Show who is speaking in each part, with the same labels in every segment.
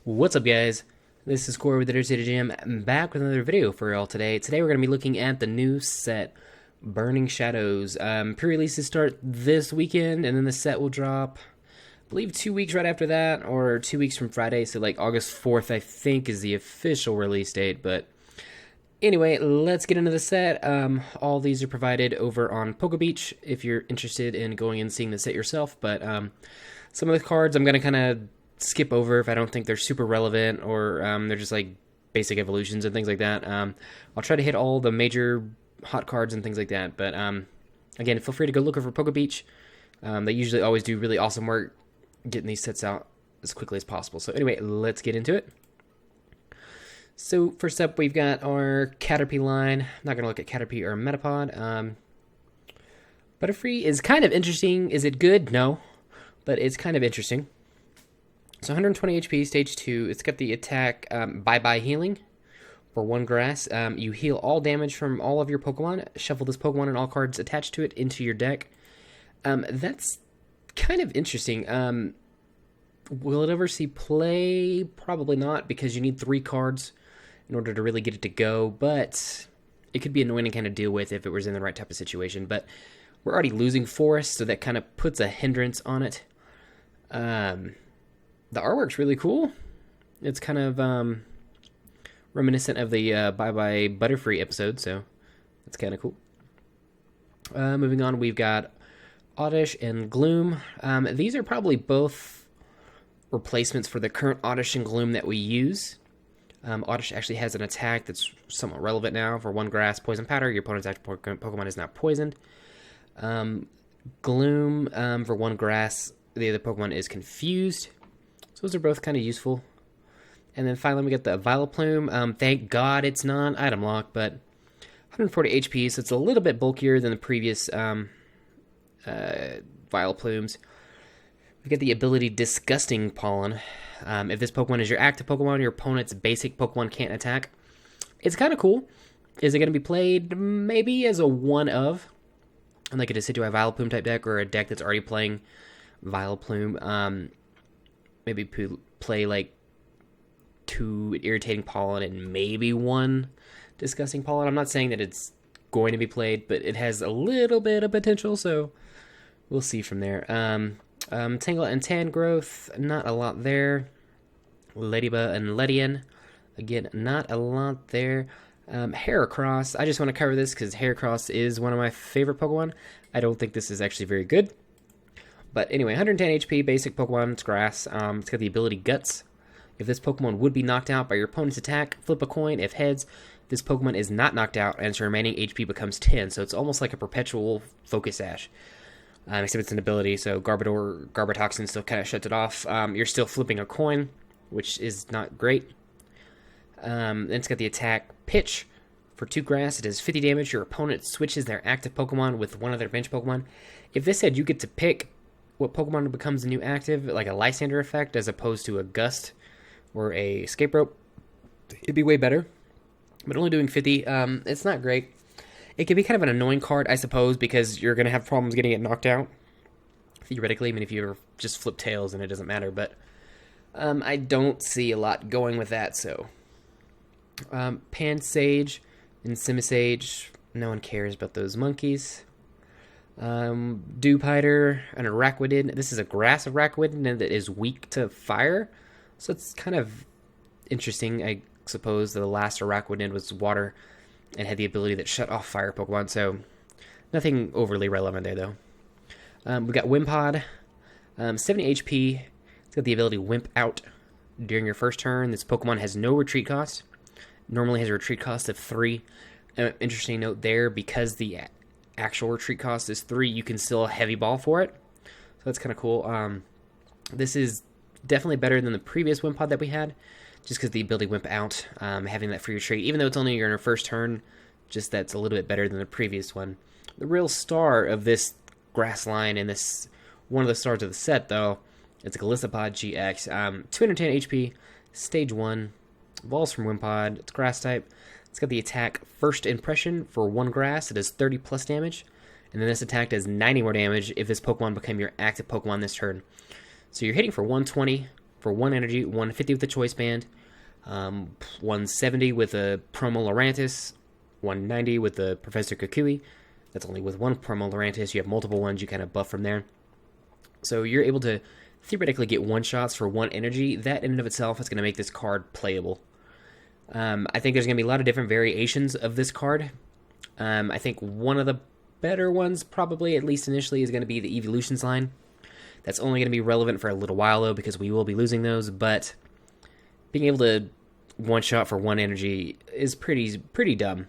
Speaker 1: What's up, guys? This is Corey with the Dirt City Gym, back with another video for y'all today. Today we're going to be looking at the new set, Burning Shadows. Pre-releases start this weekend, and then the set will drop, I believe, 2 weeks right after that, or 2 weeks from Friday, so like August 4th, I think, is the official release date. But anyway, let's get into the set. All these are provided over on Poke Beach if you're interested in going and seeing the set yourself, but some of the cards I'm going to kind of skip over if I don't think they're super relevant or they're just like basic evolutions and things like that. I'll try to hit all the major hot cards and things like that, but again, feel free to go look over Poke Beach. They usually always do really awesome work getting these sets out as quickly as possible. So anyway, let's get into it. So first up, we've got our Caterpie line. I'm not going to look at Caterpie or Metapod. Butterfree is kind of interesting. Is it good? No, but it's kind of interesting. So 120 HP, stage 2. It's got the attack Bye-Bye Healing for 1 grass. You heal all damage from all of your Pokemon. Shuffle this Pokemon and all cards attached to it into your deck. That's kind of interesting. Will it ever see play? Probably not, because you need 3 cards in order to really get it to go. But it could be annoying to kind of deal with if it was in the right type of situation. But we're already losing Forest, so that kind of puts a hindrance on it. The artwork's really cool. It's kind of reminiscent of the Bye-Bye Butterfree episode, so that's kind of cool. Moving on, we've got Oddish and Gloom. These are probably both replacements for the current Oddish and Gloom that we use. Oddish actually has an attack that's somewhat relevant now for 1 grass, Poison Powder. Your opponent's active Pokemon is not poisoned. Gloom, for 1 grass, the other Pokemon is confused. So those are both kind of useful. And then finally we get the Vileplume. Thank God it's not item lock, but 140 HP, so it's a little bit bulkier than the previous Vileplumes. We get the ability Disgusting Pollen. If this Pokemon is your active Pokemon, your opponent's basic Pokemon can't attack. It's kind of cool. Is it going to be played maybe as a one of, like a Decidueye Vileplume type deck, or a deck that's already playing Vileplume? Maybe play like 2 Irritating Pollen and maybe 1 Disgusting Pollen. I'm not saying that it's going to be played, but it has a little bit of potential, so we'll see from there. Tangela and Tangrowth, not a lot there. Ladybug and Ledian, again, not a lot there. Heracross, I just want to cover this because Heracross is one of my favorite Pokemon. I don't think this is actually very good. But anyway, 110 HP, basic Pokemon, it's grass. It's got the ability Guts. If this Pokemon would be knocked out by your opponent's attack, flip a coin. If heads, this Pokemon is not knocked out, and its remaining HP becomes 10. So it's almost like a perpetual Focus Sash. Except it's an ability, so Garbotoxin still kind of shuts it off. You're still flipping a coin, which is not great. Then it's got the attack Pitch. For 2 grass, it does 50 damage. Your opponent switches their active Pokemon with one of their bench Pokemon. If this said you get to pick what Pokemon becomes a new active, like a Lysander effect, as opposed to a Gust or a Escape Rope, it'd be way better. But only doing 50, it's not great. It can be kind of an annoying card, I suppose, because you're going to have problems getting it knocked out. Theoretically, I mean, if you ever just flip tails, then it doesn't matter. But I don't see a lot going with that, so. Pansage and Simisage, no one cares about those monkeys. Dewpider, an Araquanid. This is a grass Araquanid that is weak to fire, so it's kind of interesting. I suppose the last Araquanid was water and had the ability that shut off fire Pokemon, so nothing overly relevant there, though. We've got Wimpod, 70 HP. It's got the ability Wimp Out during your first turn. This Pokemon has no retreat cost. Normally has a retreat cost of 3. Interesting note there, because the actual retreat cost is 3, you can still heavy ball for it, so that's kind of cool. This is definitely better than the previous Wimpod that we had, just because the ability Wimp Out, having that free retreat, even though it's only your first turn, just that's a little bit better than the previous one. The real star of this grass line, and this one of the stars of the set, though, it's Golisopod GX. 210 HP, stage 1, evolves from Wimpod, it's grass type. It's got the attack First Impression for 1 grass. It does 30 plus damage. And then this attack does 90 more damage if this Pokemon become your active Pokemon this turn. So you're hitting for 120 for 1 energy, 150 with the Choice Band, 170 with a Promo Lurantis, 190 with the Professor Kukui. That's only with one Promo Lurantis. You have multiple ones, you kind of buff from there. So you're able to theoretically get one-shots for 1 energy. That in and of itself is going to make this card playable. I think there's going to be a lot of different variations of this card. I think one of the better ones, probably, at least initially, is going to be the Evolutions line. That's only going to be relevant for a little while, though, because we will be losing those, but being able to one-shot for 1 energy is pretty dumb.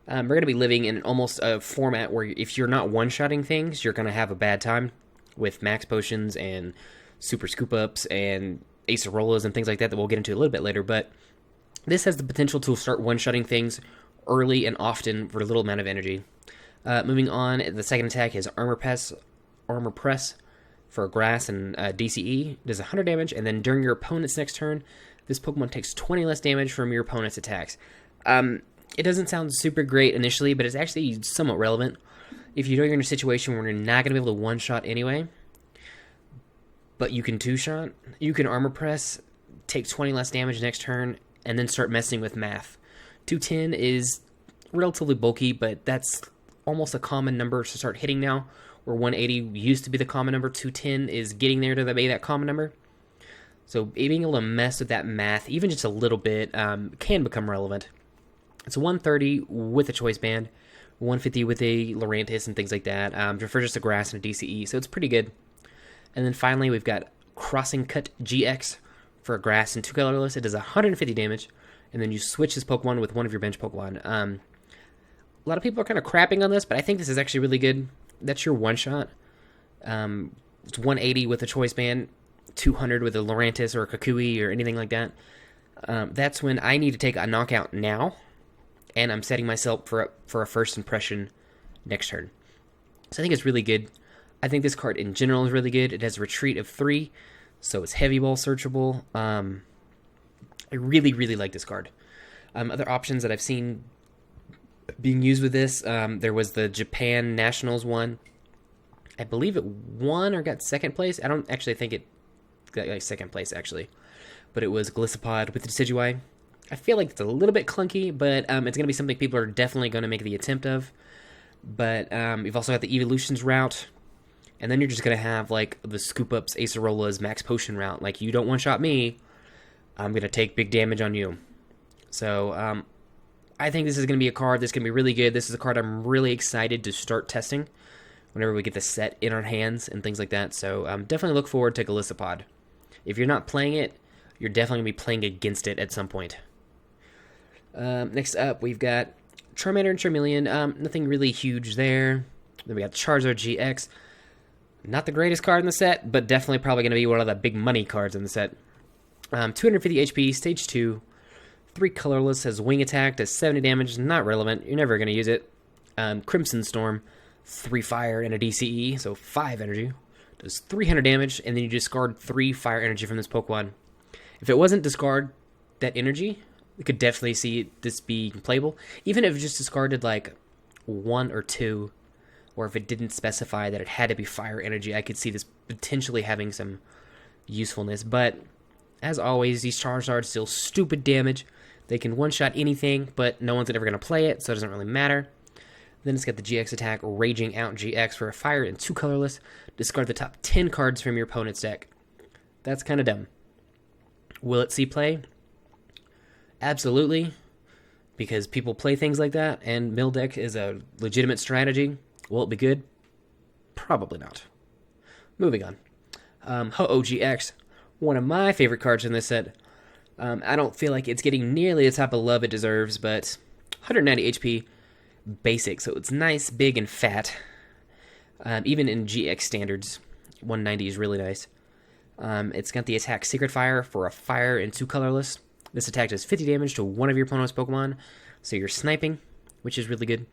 Speaker 1: We're going to be living in almost a format where if you're not one-shotting things, you're going to have a bad time with max potions and super scoop-ups and Acerolas and things like that we'll get into a little bit later, but this has the potential to start one-shotting things early and often for a little amount of energy. Moving on, the second attack is Armor Press for Grass and DCE. Does 100 damage, and then during your opponent's next turn, this Pokemon takes 20 less damage from your opponent's attacks. It doesn't sound super great initially, but it's actually somewhat relevant. If you're in a situation where you're not going to be able to one-shot anyway, but you can two-shot, you can Armor Press, take 20 less damage next turn, and then start messing with math. 210 is relatively bulky, but that's almost a common number to start hitting now, where 180 used to be the common number. 210 is getting there to be that common number. So being able to mess with that math, even just a little bit, can become relevant. It's 130 with a Choice Band, 150 with a Lurantis and things like that, for just a Grass and a DCE, so it's pretty good. And then finally, we've got Crossing Cut GX for a Grass and 2 colorless. It does 150 damage, and then you switch this Pokemon with one of your bench Pokemon. A lot of people are kind of crapping on this, but I think this is actually really good. That's your one-shot. It's 180 with a Choice Band, 200 with a Lurantis or a Kukui or anything like that. That's when I need to take a knockout now, and I'm setting myself for a first impression next turn. So I think it's really good. I think this card in general is really good. It has a retreat of 3, so it's heavy ball searchable. I really, really like this card. Other options that I've seen being used with this, there was the Japan Nationals one. I believe it won or got second place. I don't actually think it got second place, actually. But it was Gliscopod with the Decidueye. I feel like it's a little bit clunky, but it's going to be something people are definitely going to make the attempt of. But you've also got the Evolutions route. And then you're just going to have, like, the Scoop-Ups, Acerolas, Max Potion route. Like, you don't one-shot me, I'm going to take big damage on you. So, I think this is going to be a card that's going to be really good. This is a card I'm really excited to start testing whenever we get the set in our hands and things like that. So, definitely look forward to Gliscopod. If you're not playing it, you're definitely going to be playing against it at some point. Next up, we've got Charmander and Charmeleon. Nothing really huge there. Then we got Charizard GX. Not the greatest card in the set, but definitely probably going to be one of the big money cards in the set. 250 HP, Stage 2. 3 colorless, has Wing Attack, does 70 damage. Not relevant. You're never going to use it. Crimson Storm. 3 fire and a DCE, so 5 energy. Does 300 damage, and then you discard 3 fire energy from this Pokemon. If it wasn't discard that energy, we could definitely see this be playable. Even if it just discarded like 1 or 2, or if it didn't specify that it had to be fire energy, I could see this potentially having some usefulness. But as always, these Charizards deal stupid damage. They can one-shot anything, but no one's ever going to play it, so it doesn't really matter. Then it's got the GX attack, Raging Out GX for a fire and 2 colorless. Discard the top 10 cards from your opponent's deck. That's kind of dumb. Will it see play? Absolutely, because people play things like that, and mill deck is a legitimate strategy. Will it be good? Probably not. Moving on. Ho-Oh GX, one of my favorite cards in this set. I don't feel like it's getting nearly the type of love it deserves, but 190 HP, basic, so it's nice, big, and fat. Even in GX standards, 190 is really nice. It's got the attack Secret Fire for a fire and 2 colorless. This attack does 50 damage to one of your opponent's Pokemon, so you're sniping, which is really good.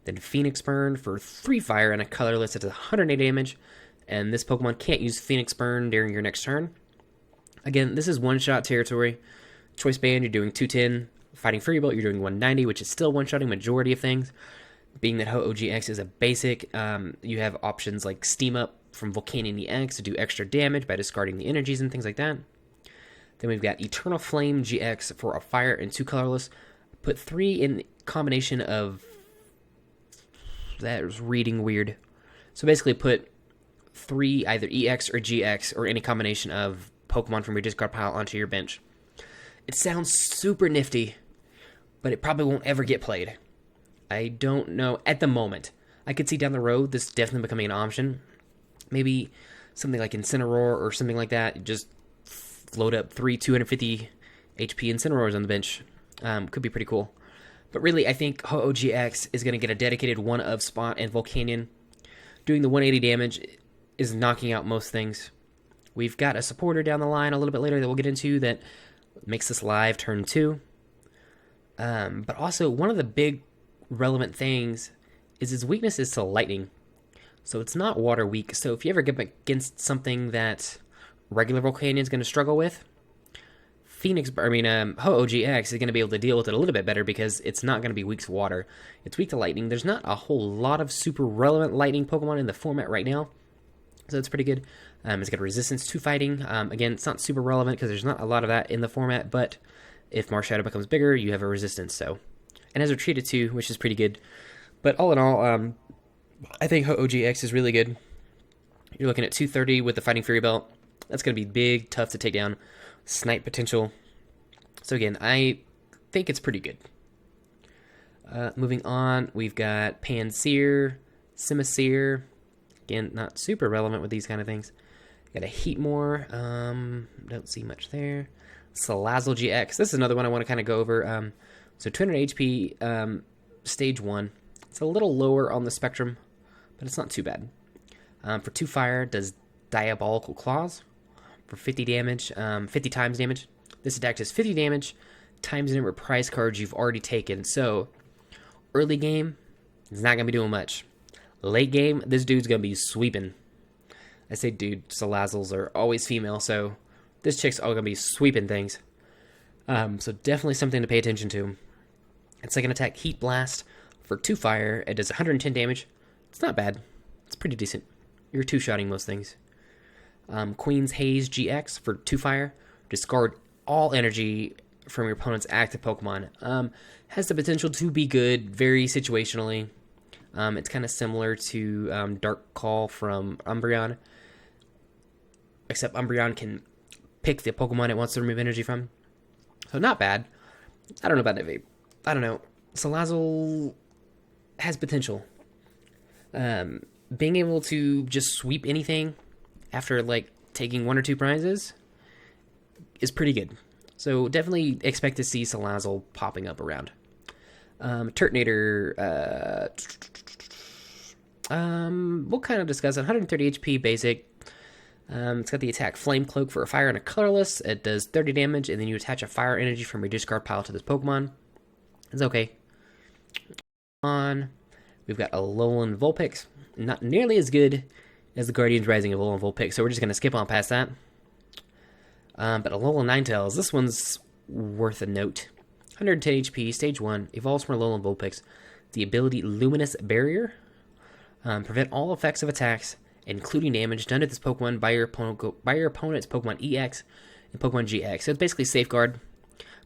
Speaker 1: Then Phoenix Burn for 3 fire and a colorless. It does 180 damage, and this Pokemon can't use Phoenix Burn during your next turn. Again, this is one-shot territory. Choice Band, you're doing 210. Fighting Fury Bolt, you're doing 190, which is still one-shotting majority of things. Being that Ho-Oh GX is a basic, you have options like Steam Up from Volcanion EX to do extra damage by discarding the energies and things like that. Then we've got Eternal Flame GX for a fire and 2 colorless. Put 3 in combination of... That was reading weird. So basically put 3 either EX or GX or any combination of Pokemon from your discard pile onto your bench. It sounds super nifty, but it probably won't ever get played. I don't know at the moment. I could see down the road this definitely becoming an option. Maybe something like Incineroar or something like that. Just load up 3 250 HP Incineroars on the bench. Could be pretty cool. But really, I think Ho-Oh GX is going to get a dedicated 1-of spot, and Volcanion doing the 180 damage is knocking out most things. We've got a supporter down the line a little bit later that we'll get into that makes this live turn 2. But also, one of the big relevant things is its weakness is to lightning. So it's not water weak. So if you ever get against something that regular Volcanion is going to struggle with, Ho-Oh GX is going to be able to deal with it a little bit better because it's not going to be weak to water. It's weak to lightning. There's not a whole lot of super relevant lightning Pokemon in the format right now, so that's pretty good. It's got a resistance to fighting. Again, it's not super relevant because there's not a lot of that in the format, but if Marshadow becomes bigger, you have a resistance. So, and has retreated too, which is pretty good. But all in all, I think Ho-Oh GX is really good. You're looking at 230 with the Fighting Fury Belt. That's going to be big, tough to take down. Snipe potential. So again, I think it's pretty good. Moving on, we've got Pansear, Simisear. Again, not super relevant with these kind of things. Got a Heatmore. Don't see much there. Salazzle GX. This is another one I want to kind of go over. So 200 HP, stage 1. It's a little lower on the spectrum, but it's not too bad. For 2 fire, does Diabolical Claws for 50 damage, 50 times damage. This attack does 50 damage times the number of prize cards you've already taken. So, early game, it's not going to be doing much. Late game, this dude's going to be sweeping. I say dude, Salazzles are always female, so this chick's all going to be sweeping things. So definitely something to pay attention to. Its second attack, Heat Blast, for 2 fire. It does 110 damage. It's not bad. It's pretty decent. You're 2-shotting most things. Queen's Haze GX for 2 fire. Discard all energy from your opponent's active Pokemon. Has the potential to be good, very situationally. It's kind of similar to Dark Call from Umbreon. Except Umbreon can pick the Pokemon it wants to remove energy from. So not bad. I don't know about Nive. I don't know. Salazzle has potential. Being able to just sweep anything after like taking 1 or 2 prizes is pretty good. So definitely expect to see Salazzle popping up around. Turtonator, we'll kind of discuss it. 130 HP basic. It's got the attack Flame Cloak for a fire and a colorless. It does 30 damage, and then you attach a fire energy from your discard pile to this Pokemon. It's okay. We've got Alolan Vulpix. Not nearly as good as the Guardians Rising of Alolan Vulpix, so we're just going to skip on past that. But Alolan Ninetales, this one's worth a note. 110 HP, stage 1, evolves from Alolan Vulpix. The ability Luminous Barrier. Prevent all effects of attacks, including damage, done to this Pokemon by your opponent's Pokemon EX and Pokemon GX. So it's basically Safeguard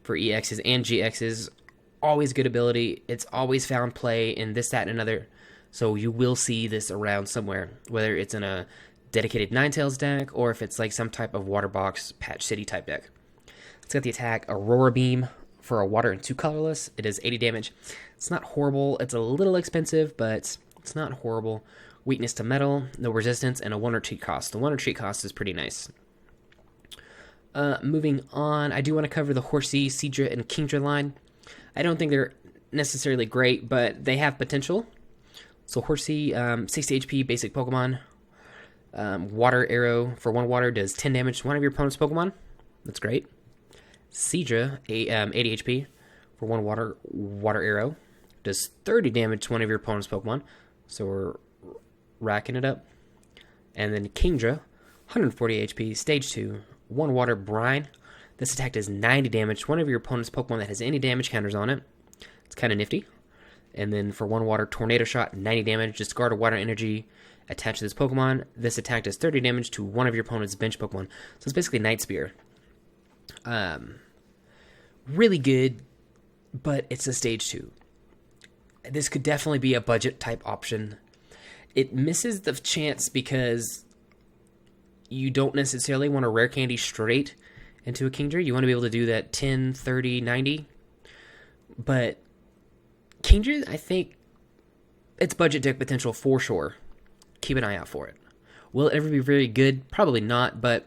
Speaker 1: for EXs and GXs. Always good ability. It's always found play in this, that, and another. So you will see this around somewhere, whether it's in a dedicated Ninetales deck or if it's like some type of Water Box Patch City type deck. It's got the attack Aurora Beam for a water and 2 colorless. It does 80 damage. It's not horrible. It's a little expensive, but it's not horrible. Weakness to metal, no resistance, and a 1 retreat cost. The 1 retreat cost is pretty nice. Moving on, I do want to cover the Horsea, Seadra, and Kingdra line. I don't think they're necessarily great, but they have potential. So Horsea, 60 HP, basic Pokemon. Water Arrow for 1 water does 10 damage to one of your opponent's Pokemon. That's great. Seadra, 80 HP for 1 water Arrow. Does 30 damage to one of your opponent's Pokemon. So we're racking it up. And then Kingdra, 140 HP, stage 2, 1 water Brine. This attack does 90 damage to one of your opponent's Pokemon that has any damage counters on it. It's kind of nifty. And then for 1 water Tornado Shot, 90 damage. Discard a water energy attached to this Pokemon. This attack does 30 damage to one of your opponent's bench Pokemon. So it's basically Night Spear. Really good, but it's a stage 2. This could definitely be a budget type option. It misses the chance because you don't necessarily want to rare candy straight into a Kingdra. You want to be able to do that 10, 30, 90. But Kingdra, I think it's budget deck potential for sure. Keep an eye out for it. Will it ever be very good? Probably not, but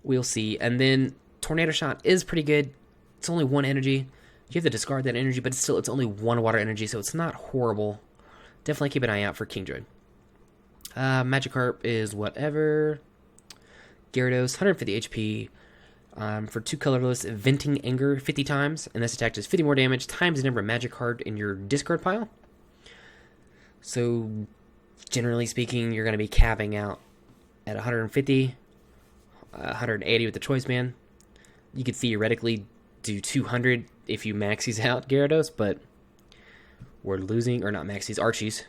Speaker 1: we'll see. And then Tornado Shot is pretty good. It's only 1 energy. You have to discard that energy, but it's only 1 water energy, so it's not horrible. Definitely keep an eye out for Kingdra. Magikarp is whatever. Gyarados, 150 HP. For 2 colorless, Venting Anger 50 times, and this attack does 50 more damage times the number of magic card in your discard pile. So, generally speaking, you're going to be capping out at 150, 180 with the Choice Band. You could theoretically do 200 if you maxes out Gyarados, but we're losing, or not maxes, Archies,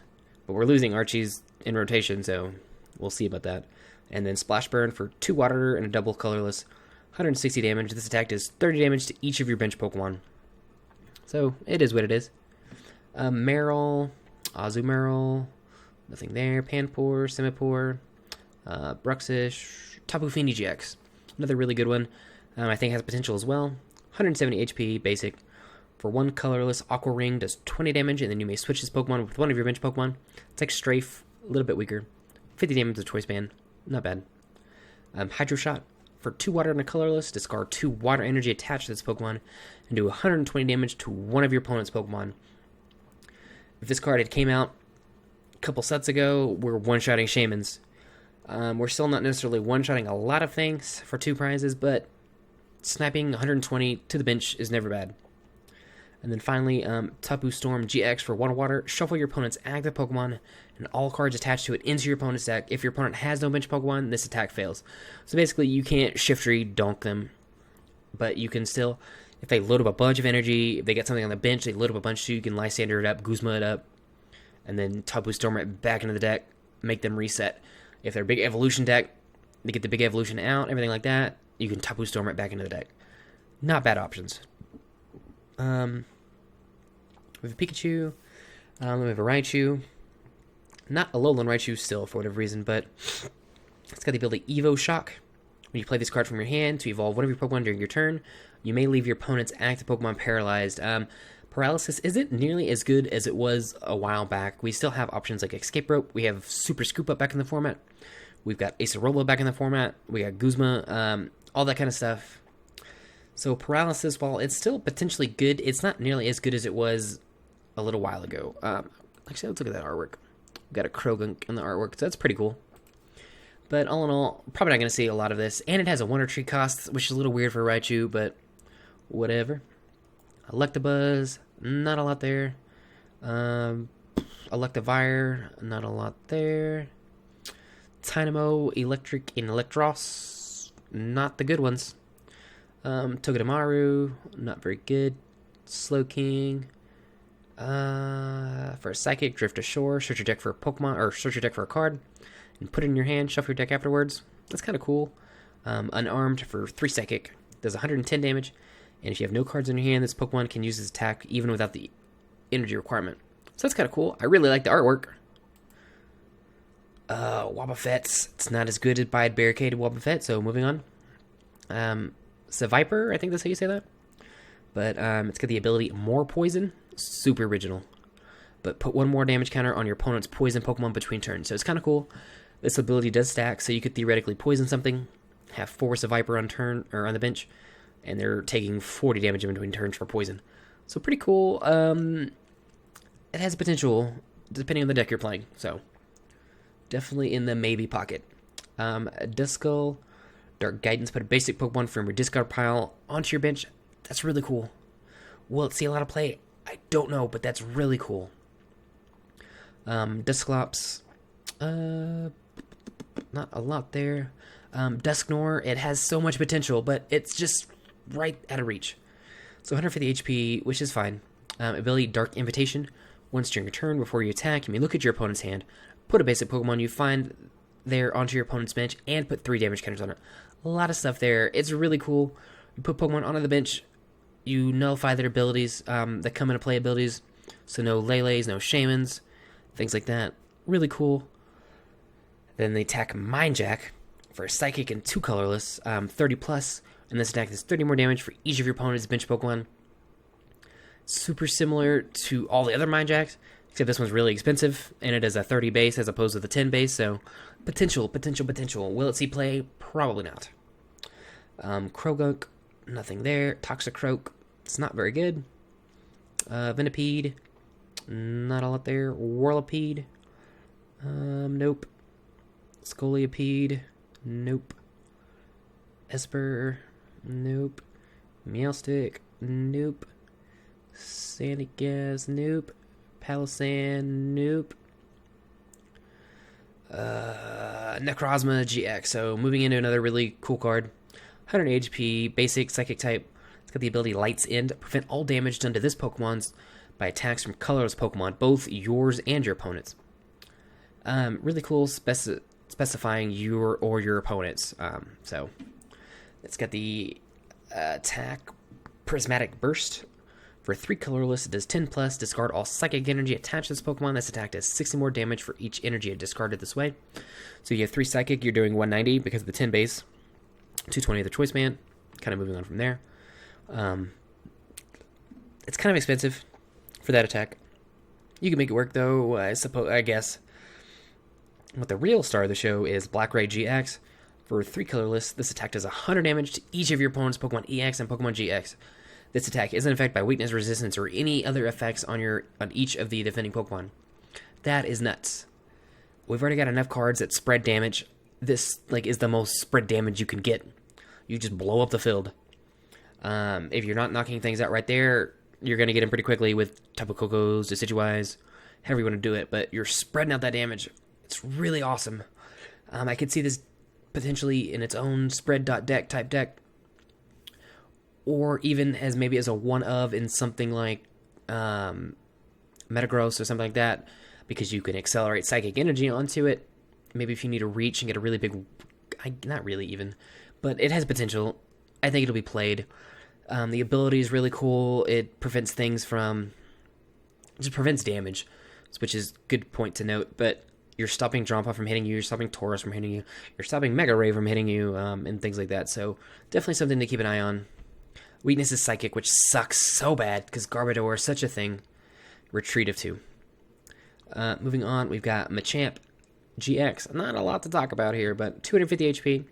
Speaker 1: but we're losing Archies in rotation, so we'll see about that. And then Splash Burn for 2 water and a double colorless, 160 damage. This attack does 30 damage to each of your bench Pokemon. So, it is what it is. Marill, Azumarill, nothing there. Panpour, Simipour, Bruxish, Tapu Fini GX. Another really good one. I think has potential as well. 170 HP, basic. For 1 colorless, Aqua Ring does 20 damage, and then you may switch this Pokemon with one of your bench Pokemon. It's like Strafe, a little bit weaker. 50 damage with the Choice Band, not bad. Hydro Shot. For 2 water and a colorless, discard 2 water energy attached to this Pokemon, and do 120 damage to one of your opponent's Pokemon. If this card had came out a couple sets ago, we're one-shotting Shaymins. We're still not necessarily one-shotting a lot of things for 2 prizes, but sniping 120 to the bench is never bad. And then finally, Tapu Storm GX for 1 water. Shuffle your opponent's active Pokemon and all cards attached to it into your opponent's deck. If your opponent has no bench Pokemon, this attack fails. So basically, you can't Shiftry donk them, but you can still, if they load up a bunch of energy, if they get something on the bench, they load up a bunch too, you can Lysander it up, Guzma it up, and then Tapu Storm it back into the deck, make them reset. If they're a big evolution deck, they get the big evolution out, everything like that, you can Tapu Storm it back into the deck. Not bad options. We have a Pikachu. We have a Raichu. Not a Alolan Raichu still, for whatever reason, but it's got the ability Evo Shock. When you play this card from your hand to evolve one of your Pokemon during your turn, you may leave your opponent's active Pokemon paralyzed. Paralysis isn't nearly as good as it was a while back. We still have options like Escape Rope. We have Super Scoop Up back in the format. We've got Acerola back in the format. We got Guzma, all that kind of stuff. So Paralysis, while it's still potentially good, it's not nearly as good as it was a little while ago. Actually, let's look at that artwork. We've got a Krogunk in the artwork, so that's pretty cool. But all in all, probably not going to see a lot of this. And it has a Wonder Tree cost, which is a little weird for Raichu, but whatever. Electabuzz, not a lot there. Electivire, not a lot there. Tynamo, Electric, and Electros, not the good ones. Togedemaru, not very good. Slowking. For a Psychic, Drift Ashore, search your deck for a Pokemon, or search your deck for a card, and put it in your hand, shuffle your deck afterwards. That's kind of cool. Unarmed for 3 Psychic, does 110 damage, and if you have no cards in your hand, this Pokemon can use its attack even without the energy requirement. So that's kind of cool. I really like the artwork. Wobbuffet, it's not as good as by Barricaded Wobbuffet, so moving on. Seviper, I think that's how you say that. But it's got the ability More Poison, super original. But put 1 more damage counter on your opponent's poison Pokemon between turns. So it's kind of cool. This ability does stack, so you could theoretically poison something, have Force a Viper on turn or on the bench, and they're taking 40 damage in between turns for poison. So pretty cool. It has potential depending on the deck you're playing. So definitely in the maybe pocket. Duskull, Dark Guidance, put a basic Pokemon from your discard pile onto your bench. That's really cool. Will it see a lot of play? I don't know, but that's really cool. Dusclops, not a lot there. Dusknoir, it has so much potential, but it's just right out of reach. So 150 HP, which is fine. Ability Dark Invitation. Once during your turn, before you attack, you may look at your opponent's hand, put a basic Pokemon you find there onto your opponent's bench, and put 3 damage counters on it. A lot of stuff there. It's really cool. You put Pokemon onto the bench, you nullify their abilities that come into play abilities. So no Lele's, no Shamans, things like that. Really cool. Then they attack Mind Jack for a Psychic and 2 colorless, 30 plus, and this attack does 30 more damage for each of your opponent's bench Pokemon. Super similar to all the other Mind Jacks, except this one's really expensive, and it is a 30 base as opposed to the 10 base, so potential. Will it see play? Probably not. Krogunk, nothing there. Toxicroak, it's not very good. Venipede, not a lot there. Whirlipede, nope. Scolipede, nope. Esper, nope. Meowstic, nope. Sandygast, nope. Palossand, nope. Necrozma GX. So moving into another really cool card. 100 HP, basic psychic type. It's got the ability Light's End. Prevent all damage done to this Pokemon's by attacks from colorless Pokemon, both yours and your opponent's. Really cool, specifying your or your opponent's. So it's got the attack Prismatic Burst. For 3 colorless, it does 10 plus. Discard all psychic energy attached to this Pokemon. This attack does 60 more damage for each energy discarded this way. So you have 3 psychic, you're doing 190 because of the 10 base. 220 of the Choice Band. Kind of moving on from there. It's kind of expensive for that attack. You can make it work though, I guess. But the real star of the show is Blackray GX. For 3 colorless, this attack does 100 damage to each of your opponent's Pokemon EX and Pokemon GX. This attack isn't affected by weakness, resistance, or any other effects on each of the defending Pokemon. That is nuts. We've already got enough cards that spread damage. This is the most spread damage you can get. You just blow up the field. If you're not knocking things out right there, you're going to get them pretty quickly with Tapu Kokos, Decidueyes, however you want to do it. But you're spreading out that damage. It's really awesome. I could see this potentially in its own spread.deck type deck. Or even as maybe as a one-of in something like Metagross or something like that. Because you can accelerate Psychic Energy onto it. Maybe if you need to reach and get a really big... Not really even. But it has potential. I think it'll be played. The ability is really cool. It prevents things from... It just prevents damage. Which is a good point to note. But you're stopping Drampa from hitting you. You're stopping Tauros from hitting you. You're stopping Mega Ray from hitting you. And things like that. So definitely something to keep an eye on. Weakness is Psychic, which sucks so bad because Garbodor is such a thing. Retreat of 2. Moving on, we've got Machamp GX. Not a lot to talk about here, but 250 HP.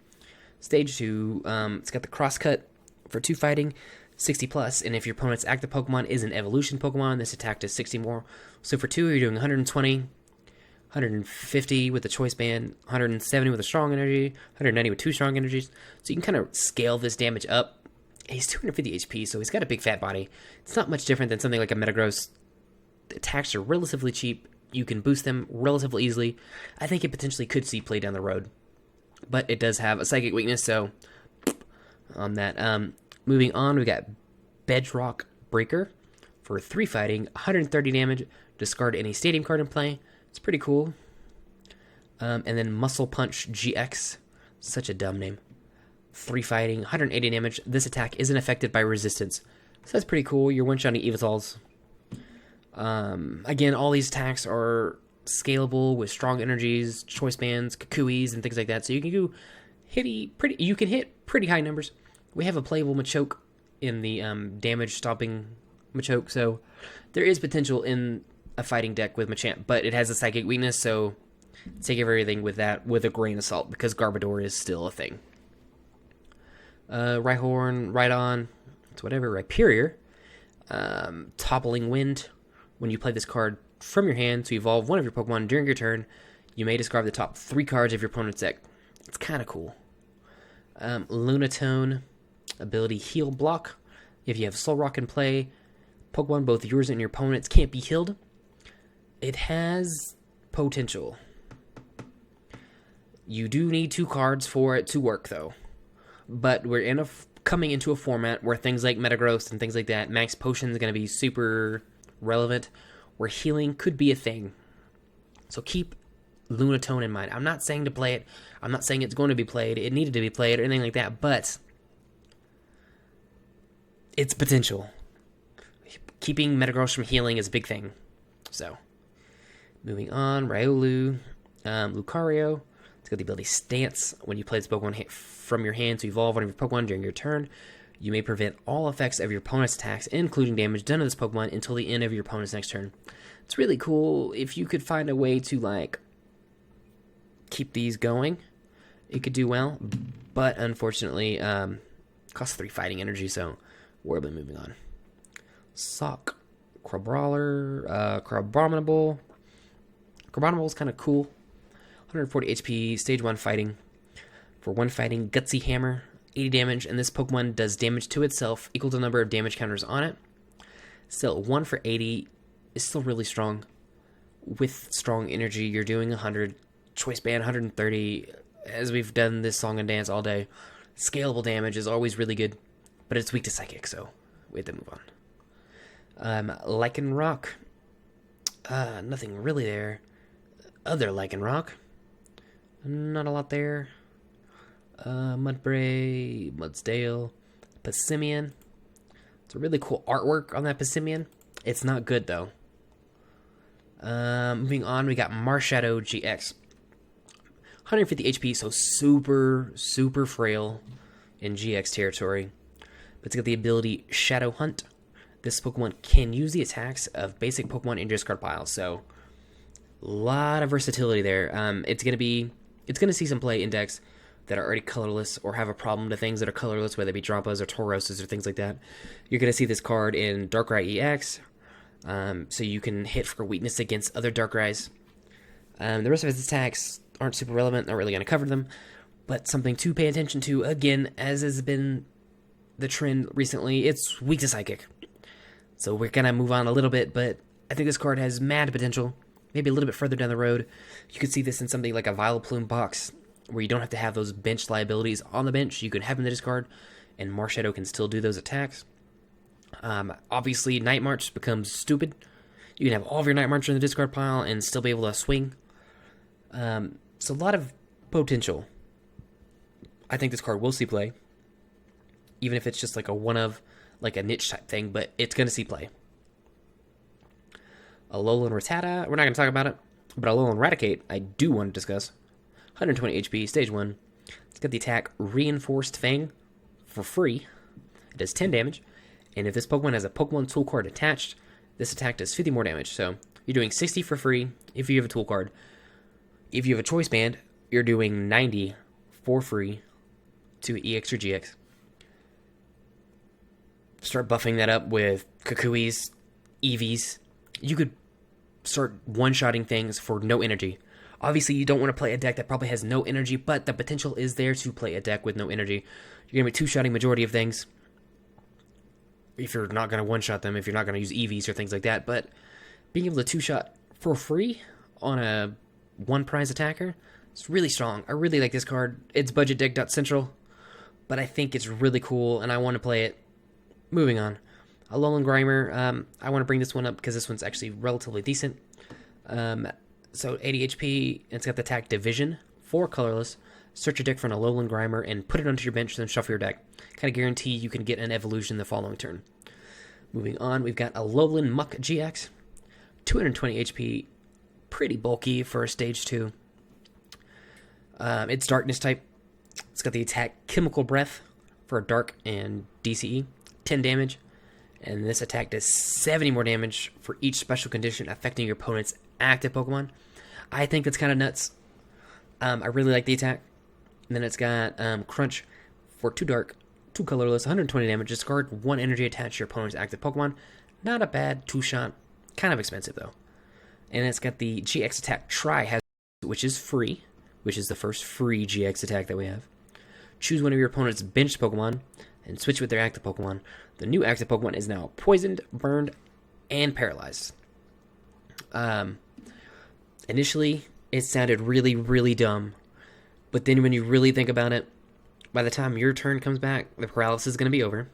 Speaker 1: Stage 2, it's got the Crosscut for 2 fighting, 60 plus, and if your opponent's active Pokemon is an evolution Pokemon, this attack does 60 more. So for 2, you're doing 120, 150 with the Choice Band, 170 with a Strong Energy, 190 with 2 Strong Energies. So you can kind of scale this damage up. He's 250 HP, so he's got a big fat body. It's not much different than something like a Metagross. The attacks are relatively cheap. You can boost them relatively easily. I think it potentially could see play down the road. But it does have a Psychic weakness, so on that. Moving on, we got Bedrock Breaker for 3 fighting, 130 damage. Discard any stadium card in play. It's pretty cool. And then Muscle Punch GX. Such a dumb name. 3 fighting, 180 damage. This attack isn't affected by resistance. So that's pretty cool. You're one-shotting Evitals. Again, all these attacks are scalable with strong energies, choice bands, Kukuis, and things like that. So you can hit pretty high numbers. We have a playable Machoke in the damage stopping Machoke, so there is potential in a fighting deck with Machamp, but it has a psychic weakness, so take everything with that with a grain of salt because Garbodor is still a thing. Rhyhorn, Rhydon, it's whatever, Rhyperior. Toppling Wind. When you play this card from your hand to evolve one of your Pokemon during your turn, you may discard the top 3 cards of your opponent's deck. It's kind of cool. Lunatone, ability Heal Block. If you have Solrock in play, Pokemon, both yours and your opponent's, can't be healed. It has potential. You do need 2 cards for it to work, though. But we're coming into a format where things like Metagross and things like that, Max Potion is going to be super relevant, where healing could be a thing. So keep Lunatone in mind. I'm not saying to play it. I'm not saying it's going to be played. It needed to be played or anything like that. But its potential. Keeping Metagross from healing is a big thing. So, moving on, Riolu, Lucario. It's got the ability Stance. When you play this Pokemon from your hand to evolve one of your Pokemon during your turn, you may prevent all effects of your opponent's attacks, including damage done to this Pokemon, until the end of your opponent's next turn. It's really cool if you could find a way to, like, keep these going. It could do well, but unfortunately, costs 3 fighting energy, so we'll be moving on. Sock, Crabrawler, Crabominable. Crabominable is kind of cool. 140 HP, stage 1 fighting. For 1 fighting, Gutsy Hammer, 80 damage, and this Pokemon does damage to itself equal to the number of damage counters on it. Still, 1 for 80 is still really strong. With strong energy, you're doing 100. Choice Band, 130. As we've done this song and dance all day, scalable damage is always really good, but it's weak to Psychic, so we have to move on. Lycanroc. Nothing really there. Other Lycanroc. Not a lot there. Mudbray, Mudsdale, Passimian. It's a really cool artwork on that Passimian. It's not good, though. Moving on, we got Marshadow GX. 150 HP, so super, super frail in GX territory. But it's got the ability Shadow Hunt. This Pokemon can use the attacks of basic Pokemon in your discard pile, so a lot of versatility there. It's gonna see some play in decks that are already colorless or have a problem to things that are colorless, whether it be Drampas or Tauroses or things like that. You're gonna see this card in Darkrai EX, so you can hit for weakness against other Darkrai's. The rest of its attacks aren't super relevant, not really going to cover them, but something to pay attention to, again, as has been the trend recently, it's weak to Psychic. So we're going to move on a little bit, but I think this card has mad potential. Maybe a little bit further down the road, you could see this in something like a Vileplume box, where you don't have to have those bench liabilities on the bench. You can have them in the discard, and Marshadow can still do those attacks. Obviously, Night March becomes stupid. You can have all of your Night March in the discard pile and still be able to swing. So a lot of potential. I think this card will see play, even if it's just like a one-of, like a niche type thing, but it's going to see play. Alolan Rattata, we're not going to talk about it, but Alolan Raticate, I do want to discuss. 120 HP, stage 1. It's got the attack Reinforced Fang for free. It does 10 damage, and if this Pokemon has a Pokemon tool card attached, this attack does 50 more damage, so you're doing 60 for free if you have a tool card. If you have a Choice Band, you're doing 90 for free to EX or GX. Start buffing that up with Kukuis, Eevees. You could start one-shotting things for no energy. Obviously, you don't want to play a deck that probably has no energy, but the potential is there to play a deck with no energy. You're going to be two-shotting majority of things. If you're not going to one-shot them, if you're not going to use Eevees or things like that, but being able to two-shot for free on a one-prize attacker, it's really strong. I really like this card. It's budget deck.central, but I think it's really cool, and I want to play it. Moving on. Alolan Grimer, I want to bring this one up because this one's actually relatively decent. So 80 HP, it's got the attack Division, 4 colorless. Search your deck for an Alolan Grimer and put it onto your bench, then shuffle your deck. Kind of guarantee you can get an evolution the following turn. Moving on, we've got Alolan Muck GX, 220 HP, pretty bulky for a stage 2. It's Darkness type. It's got the attack Chemical Breath for Dark and DCE, 10 damage. And this attack does 70 more damage for each special condition affecting your opponent's active Pokemon. I think that's kind of nuts. I really like the attack. And then it's got Crunch for 2 Dark, 2 colorless, 120 damage. Discard 1 energy attached to your opponent's active Pokemon. Not a bad 2-shot. Kind of expensive, though. And it's got the GX attack Tri-Hazard, which is free, which is the first free GX attack that we have. Choose one of your opponent's benched Pokemon and switch with their active Pokemon. The new active Pokemon is now poisoned, burned, and paralyzed. Initially, it sounded really, really dumb. But then when you really think about it, by the time your turn comes back, the paralysis is going to be over.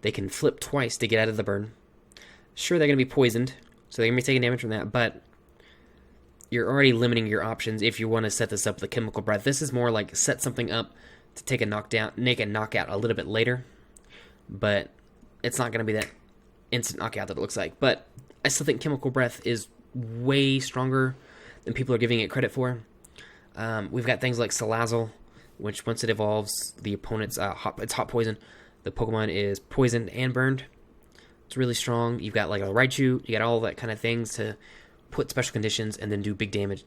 Speaker 1: They can flip twice to get out of the burn. Sure, they're going to be poisoned, so they're going to be taking damage from that, but you're already limiting your options if you want to set this up with a Chemical Breath. This is more like set something up to take a knockdown, make a knockout a little bit later. But it's not going to be that instant knockout that it looks like. But I still think Chemical Breath is way stronger than people are giving it credit for. We've got things like Salazzle, which once it evolves, the opponent's it's hot poison. The Pokemon is poisoned and burned. It's really strong. You've got like a Raichu. You got all that kind of things to put special conditions and then do big damage.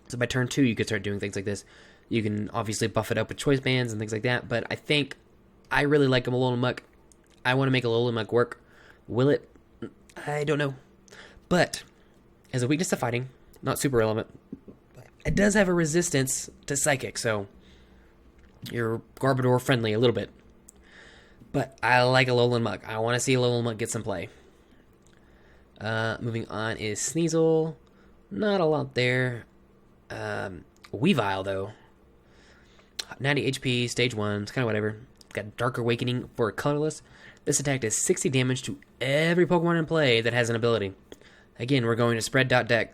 Speaker 1: So by turn 2, you could start doing things like this. You can obviously buff it up with choice bands and things like that. But I think I really like a Alolan Muck. I want to make a Alolan Muck work. Will it? I don't know. But as a weakness to fighting, not super relevant. It does have a resistance to Psychic, so you're Garbodor friendly a little bit. But I like Alolan Muck. I want to see Alolan Muck get some play. Moving on is Sneasel. Not a lot there. Weavile, though. 90 HP, stage 1, it's kind of whatever. It's got Dark Awakening for Colorless. This attack does 60 damage to every Pokemon in play that has an ability. Again, we're going to spread.deck.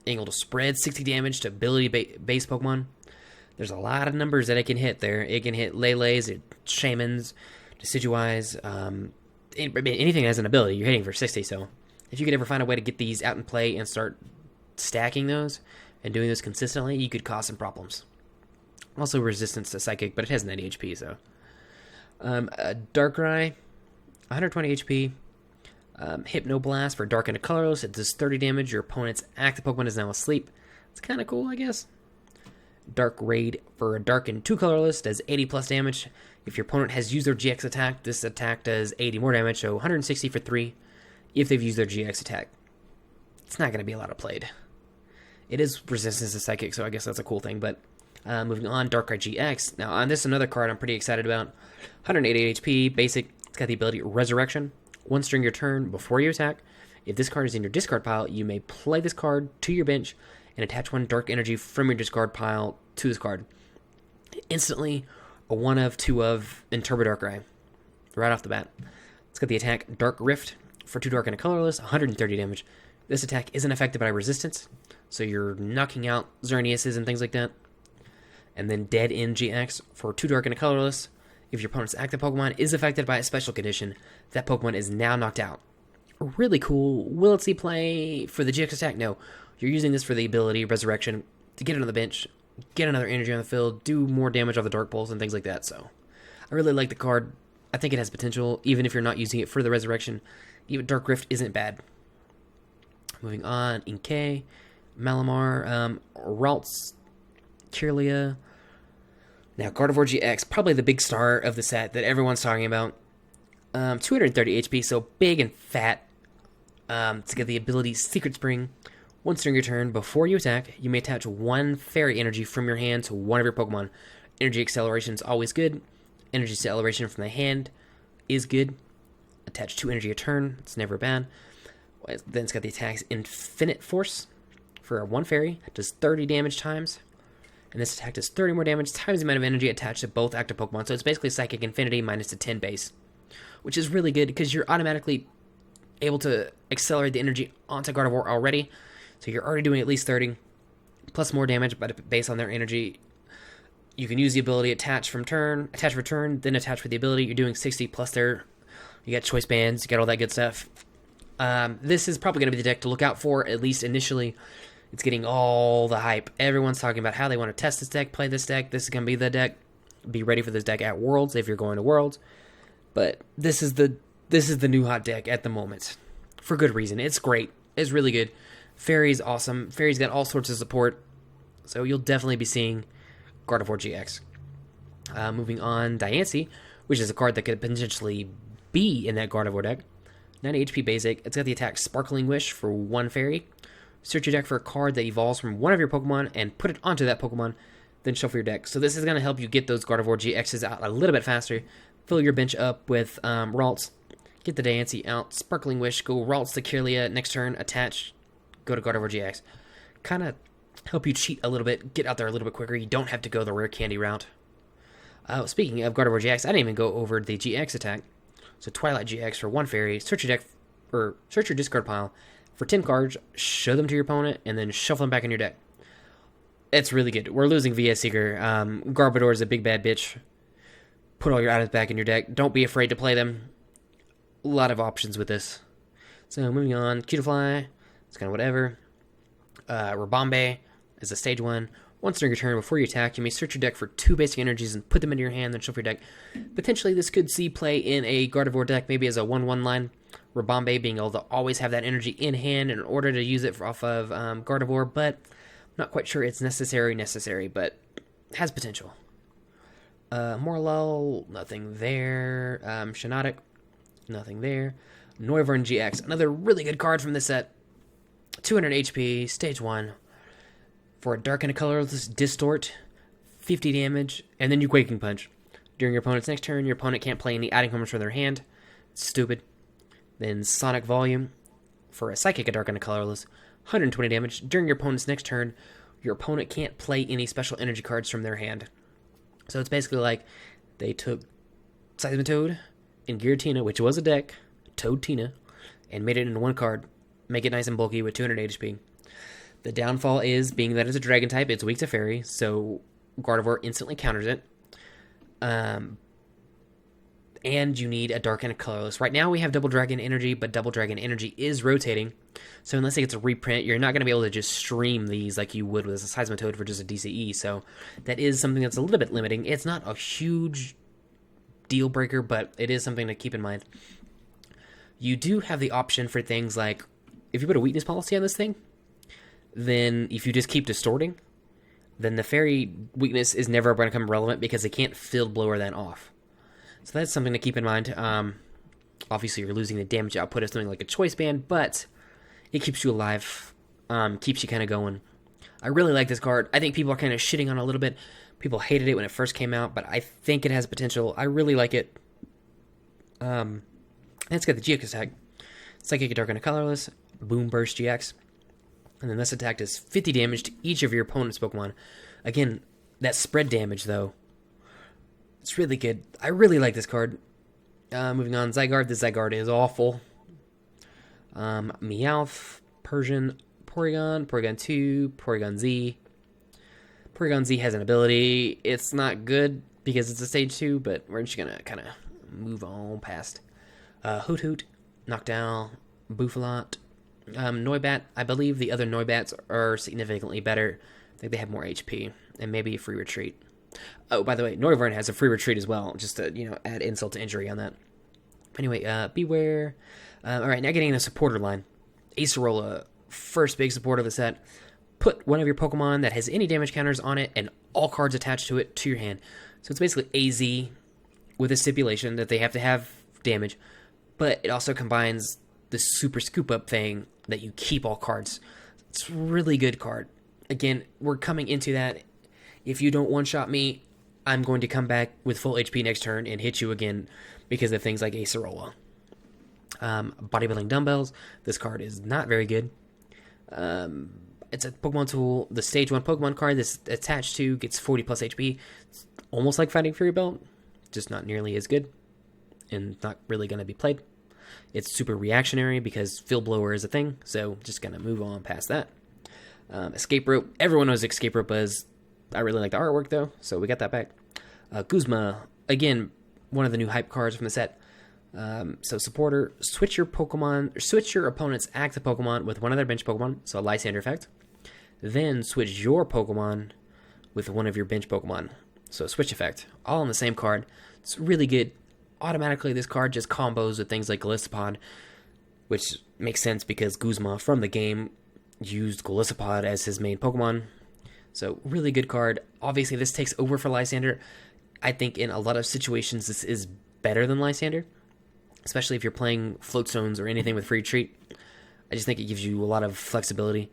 Speaker 1: Able to spread 60 damage to ability-based Pokemon. There's a lot of numbers that it can hit there. It can hit Lele's, Shaymins, Decidueyes, anything that has an ability, you're hitting for 60. So if you could ever find a way to get these out in play and start stacking those and doing this consistently, you could cause some problems. Also resistance to Psychic, but it has 90 HP, so. Darkrai, 120 HP. Hypnoblast for Dark and Colorless. It does 30 damage. Your opponent's active Pokemon is now asleep. It's kind of cool, I guess. Dark Raid for Dark and 2 Colorless does 80 plus damage. If your opponent has used their GX attack, this attack does 80 more damage, so 160 for 3 if they've used their GX attack. It's not going to be a lot of played. It is resistance to Psychic, so I guess that's a cool thing, but moving on, Darkrai GX. Now, on this, another card I'm pretty excited about. 188 HP, basic. It's got the ability Resurrection. Once during your turn, before you attack, if this card is in your discard pile, you may play this card to your bench and attach one Dark Energy from your discard pile to this card. Instantly, a 1 of, 2 of, and Turbo Darkrai. Right off the bat. It's got the attack Dark Rift for 2 Dark and a Colorless, 130 damage. This attack isn't affected by resistance, so you're knocking out Xerneas's and things like that. And then Dead End GX for 2 Dark and a Colorless. If your opponent's active Pokemon is affected by a special condition, that Pokemon is now knocked out. Really cool. Will it see play for the GX attack? No. You're using this for the ability Resurrection to get it on the bench, get another energy on the field, do more damage off the Dark Pulse and things like that. So I really like the card. I think it has potential, even if you're not using it for the Resurrection. Even Dark Rift isn't bad. Moving on, Inkay, Malamar, Ralts, Kirlia. Now, Gardevoir GX, probably the big star of the set that everyone's talking about. 230 HP, so big and fat. To get the ability Secret Spring. Once during your turn, before you attack, you may attach 1 Fairy Energy from your hand to one of your Pokemon. Energy Acceleration is always good. Energy Acceleration from the hand is good. Attach 2 energy a turn, it's never bad. Then it's got the attacks Infinite Force for a 1 Fairy. It does 30 damage times. And this attack does 30 more damage times the amount of energy attached to both active Pokemon. So it's basically Psychic Infinity minus a 10 base. Which is really good because you're automatically able to accelerate the energy onto Gardevoir already. So you're already doing at least 30. Plus more damage, but based on their energy. You can use the ability attach for turn, then attach for the ability. You're doing 60 plus their... You got choice bands, you got all that good stuff. This is probably going to be the deck to look out for, at least initially. It's getting all the hype. Everyone's talking about how they want to test this deck, play this deck. This is going to be the deck. Be ready for this deck at Worlds if you're going to Worlds. But this is the new hot deck at the moment. For good reason. It's great. It's really good. Fairy's awesome. Fairy's got all sorts of support. So you'll definitely be seeing Gardevoir GX. Moving on, Diancie, which is a card that could potentially be in that Gardevoir deck. 90 HP basic. It's got the attack Sparkling Wish for 1 Fairy. Search your deck for a card that evolves from one of your Pokemon and put it onto that Pokemon, then shuffle your deck. So this is going to help you get those Gardevoir GXs out a little bit faster. Fill your bench up with Ralts. Get the Diancie out. Sparkling Wish. Go Ralts to Kirlia. Next turn, attach. Go to Gardevoir GX. Kind of help you cheat a little bit. Get out there a little bit quicker. You don't have to go the rare candy route. Speaking of Gardevoir GX, I didn't even go over the GX attack. So Twilight GX for 1 Fairy. Search your deck, or search your discard pile for 10 cards. Show them to your opponent, and then shuffle them back in your deck. It's really good. We're losing VS Seeker. Garbodor is a big bad bitch. Put all your items back in your deck. Don't be afraid to play them. A lot of options with this. So moving on, Cutiefly, it's kind of whatever. Rabombe is a stage 1. Once during your turn, before you attack, you may search your deck for 2 basic energies and put them into your hand, then shuffle your deck. Potentially, this could see play in a Gardevoir deck, maybe as a 1/1 line. Rabombe being able to always have that energy in hand in order to use it off of Gardevoir, but I'm not quite sure it's necessary, but has potential. Morlul, nothing there. Shiinotic, nothing there. Noivern GX, another really good card from this set. 200 HP, stage 1. For a dark and a colorless Distort, 50 damage, and then you Quaking Punch. During your opponent's next turn, your opponent can't play any adding homers from their hand. Stupid. Then Sonic Volume, for a Psychic, a dark and a colorless, 120 damage. During your opponent's next turn, your opponent can't play any special energy cards from their hand. So it's basically like they took Seismitoad and Giratina, which was a deck, Toadtina, and made it into one card. Make it nice and bulky with 200 HP. The downfall is, being that it's a dragon type, it's weak to fairy, so Gardevoir instantly counters it. And you need a dark and a colorless. Right now we have Double Dragon Energy, but Double Dragon Energy is rotating. So unless it gets a reprint, you're not going to be able to just stream these like you would with a Seismitoad for just a DCE. So that is something that's a little bit limiting. It's not a huge deal breaker, but it is something to keep in mind. You do have the option for things like, if you put a weakness policy on this thing, then if you just keep distorting, then the fairy weakness is never going to become relevant because they can't field blower that off. So that's something to keep in mind. Obviously, you're losing the damage output of something like a Choice Band, but it keeps you alive, keeps you kind of going. I really like this card. I think people are kind of shitting on it a little bit. People hated it when it first came out, but I think it has potential. I really like it. It's got the GX attack. Psychic, Dark, and a Colorless. Boom Burst GX. And then this attack does 50 damage to each of your opponent's Pokemon. Again, that spread damage, though, it's really good. I really like this card. Moving on, Zygarde. This Zygarde is awful. Meowth, Persian, Porygon, Porygon 2, Porygon Z. Porygon Z has an ability. It's not good because it's a stage 2, but we're just going to kind of move on past. Hoot Hoot, Knockdown, Bouffalant, Noibat. I believe the other Noibats are significantly better. I think they have more HP, and maybe a free retreat. Oh, by the way, Noivern has a free retreat as well, just to, add insult to injury on that. Anyway, Beware. Alright, now getting in the supporter line. Acerola, first big support of the set. Put one of your Pokemon that has any damage counters on it and all cards attached to it to your hand. So it's basically AZ with a stipulation that they have to have damage, but it also combines the super scoop up thing that you keep all cards. It's a really good card. Again, we're coming into that. If you don't one-shot me, I'm going to come back with full HP next turn and hit you again because of things like Acerola. Bodybuilding Dumbbells. This card is not very good. It's a Pokemon tool. The stage 1 Pokemon card that's attached to gets 40 plus HP. It's almost like Fighting Fury Belt, just not nearly as good and not really going to be played. It's super reactionary because Field Blower is a thing, so just going to move on past that. Escape Rope. Everyone knows Escape Rope is. I really like the artwork, though, so we got that back. Guzma, again, one of the new hype cards from the set. So supporter, switch your opponent's active Pokemon with one of their bench Pokemon, so a Lysander effect. Then switch your Pokemon with one of your bench Pokemon, so a switch effect. All on the same card. It's really good. Automatically, this card just combos with things like Golisopod, which makes sense because Guzma from the game used Golisopod as his main Pokemon. So, really good card. Obviously, this takes over for Lysander. I think in a lot of situations, this is better than Lysander, especially if you're playing Float Stones or anything with free retreat. I just think it gives you a lot of flexibility.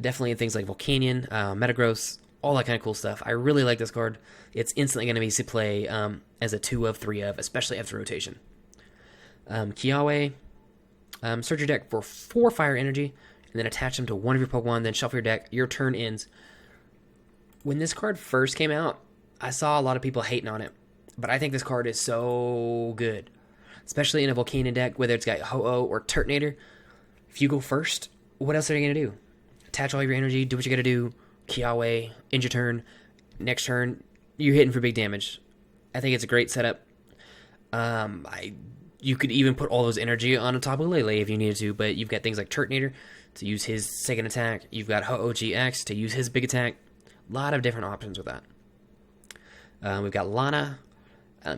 Speaker 1: Definitely in things like Volcanion, Metagross, all that kind of cool stuff. I really like this card. It's instantly going to be easy to play as a 2 of, 3 of, especially after rotation. Kiawe, search your deck for 4 Fire Energy, and then attach them to one of your Pokemon, then shuffle your deck. Your turn ends. When this card first came out, I saw a lot of people hating on it, but I think this card is so good, especially in a Volcanion deck, whether it's got Ho-Oh or Turtonator. If you go first, what else are you going to do? Attach all your energy, do what you got to do, Kiawe, end your turn, next turn, you're hitting for big damage. I think it's a great setup. you could even put all those energy on a Tapu Lele if you needed to, but you've got things like Turtonator to use his second attack. You've got Ho-Oh-GX to use his big attack. A lot of different options with that. We've got Lana.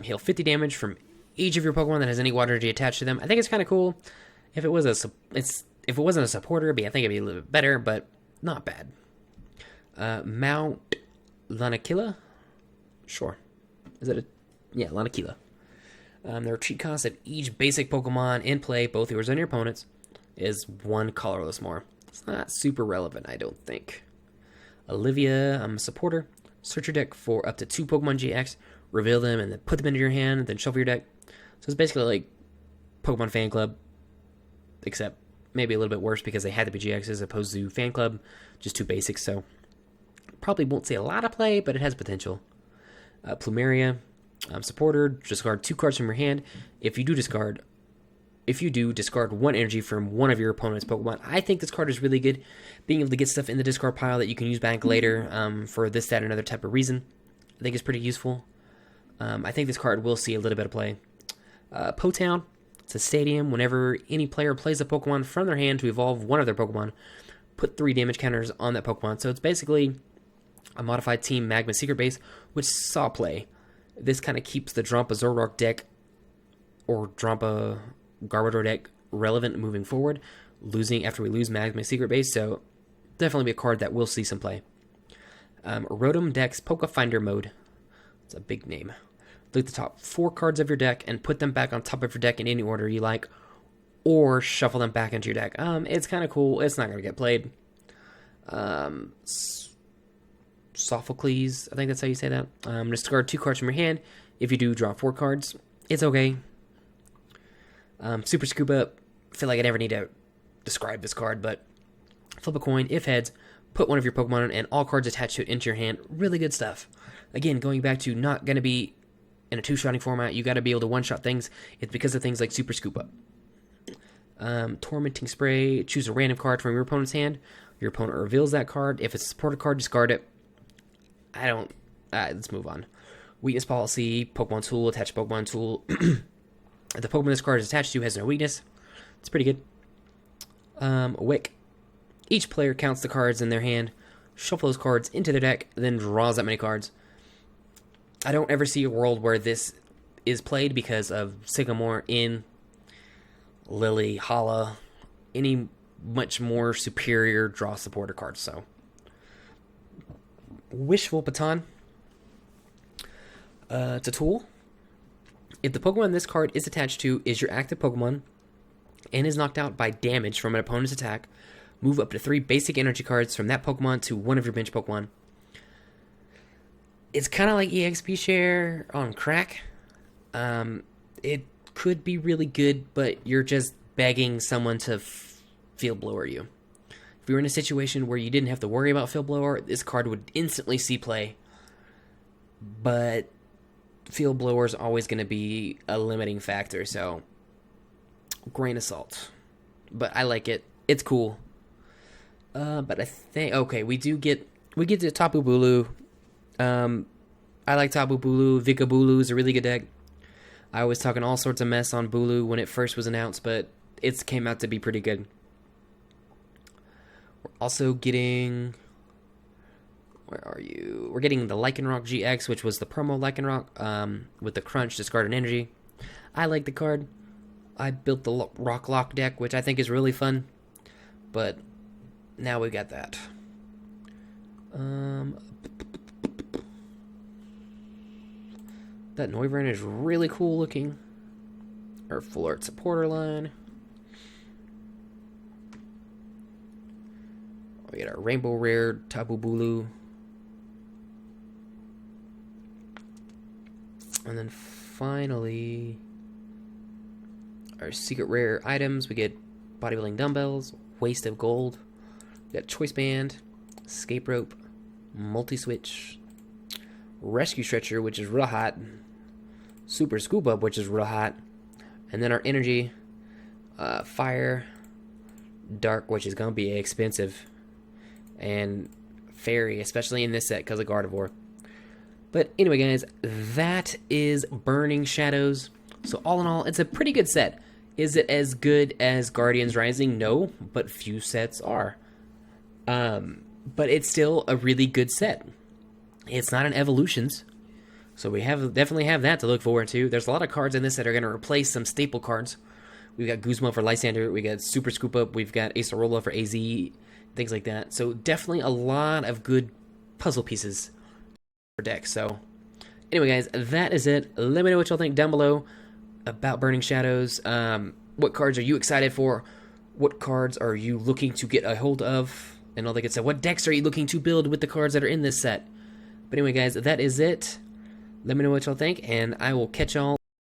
Speaker 1: Heal 50 damage from each of your Pokemon that has any water energy attached to them. I think it's kind of cool. If it wasn't a supporter, I think it'd be a little bit better, but not bad. Mount Lanakila? Sure. Is it yeah, Lanakila. Their retreat cost of each basic Pokemon in play, both yours and your opponent's, is 1 colorless more. It's not super relevant, I don't think. Olivia, I'm a supporter. Search your deck for up to 2 Pokemon GX, reveal them, and then put them into your hand, then shuffle your deck. So it's basically like Pokemon Fan Club, except maybe a little bit worse because they had to be GX as opposed to Fan Club, just 2 basics, so probably won't see a lot of play, but it has potential. Plumeria, supporter, discard 2 cards from your hand. If you do, discard 1 energy from one of your opponent's Pokemon. I think this card is really good, being able to get stuff in the discard pile that you can use back later for this, that, another type of reason. I think it's pretty useful. I think this card will see a little bit of play. Po-Town, it's a stadium. Whenever any player plays a Pokemon from their hand to evolve one of their Pokemon, put 3 damage counters on that Pokemon. So it's basically a modified Team Magma Secret Base, which saw play. This kind of keeps the Drampa Zoroark deck, or Drampa Garbodor deck, relevant moving forward, losing after we lose Magma Secret Base, so definitely be a card that will see some play. Rotom Dex Poke Finder mode. It's a big name. Look at the top 4 cards of your deck and put them back on top of your deck in any order you like, or shuffle them back into your deck. It's kind of cool. It's not going to get played. Sophocles, I think that's how you say that. Discard 2 cards from your hand. If you do, draw 4 cards. It's okay. Super Scuba, I feel like I never need to describe this card, but flip a coin. If heads, put one of your Pokemon and all cards attached to it into your hand. Really good stuff. Again, going back to not going to be in a 2-shotting format, you got to be able to one-shot things. It's because of things like Super Scuba. Tormenting Spray, choose a random card from your opponent's hand. Your opponent reveals that card. If it's a supported card, discard it. Let's move on. Weakness Policy, Pokemon Tool, attach Pokemon Tool. If the Pokemon this card is attached to has no weakness, it's pretty good. Wick. Each player counts the cards in their hand, shuffle those cards into their deck, then draws that many cards. I don't ever see a world where this is played because of Sycamore, In, Lily, Hala, any much more superior draw supporter cards. So, Wishful Baton. It's a tool. If the Pokemon this card is attached to is your active Pokemon and is knocked out by damage from an opponent's attack, move up to 3 basic energy cards from that Pokemon to one of your bench Pokemon. It's kind of like EXP Share on crack. It could be really good, but you're just begging someone to Field Blower you. If you were in a situation where you didn't have to worry about Field Blower, this card would instantly see play. But Field Blower is always going to be a limiting factor, so grain of salt. But I like it. It's cool. But I think okay, we get to Tapu Bulu. I like Tapu Bulu. Vika Bulu is a really good deck. I was talking all sorts of mess on Bulu when it first was announced, but it came out to be pretty good. We're also getting... Where are you? We're getting the Lycanroc GX, which was the promo Lycanroc, with the Crunch, discard, and energy. I like the card. I built the Rock Lock deck, which I think is really fun. But now we got that. That Noivern is really cool looking. Our Full Art supporter line. We got our Rainbow Rare Tapu Bulu. And then finally, our secret rare items. We get bodybuilding dumbbells, waist of gold. We got choice band, escape rope, multi-switch, rescue stretcher, which is real hot, super scoop up, which is real hot, and then our energy, fire, dark, which is gonna be expensive, and fairy, especially in this set because of Gardevoir. But anyway, guys, that is Burning Shadows. So all in all, it's a pretty good set. Is it as good as Guardians Rising? No, but few sets are. But it's still a really good set. It's not an Evolutions, so we definitely have that to look forward to. There's a lot of cards in this that are going to replace some staple cards. We've got Guzma for Lysander, we got Super Scoop Up, we've got Acerola for AZ, things like that. So definitely a lot of good puzzle pieces for decks. So anyway, guys, that is it. Let me know what y'all think down below about Burning Shadows. What cards are you excited for? What cards are you looking to get a hold of? And all that good stuff. What decks are you looking to build with the cards that are in this set? But anyway, guys, that is it. Let me know what y'all think, and I will catch y'all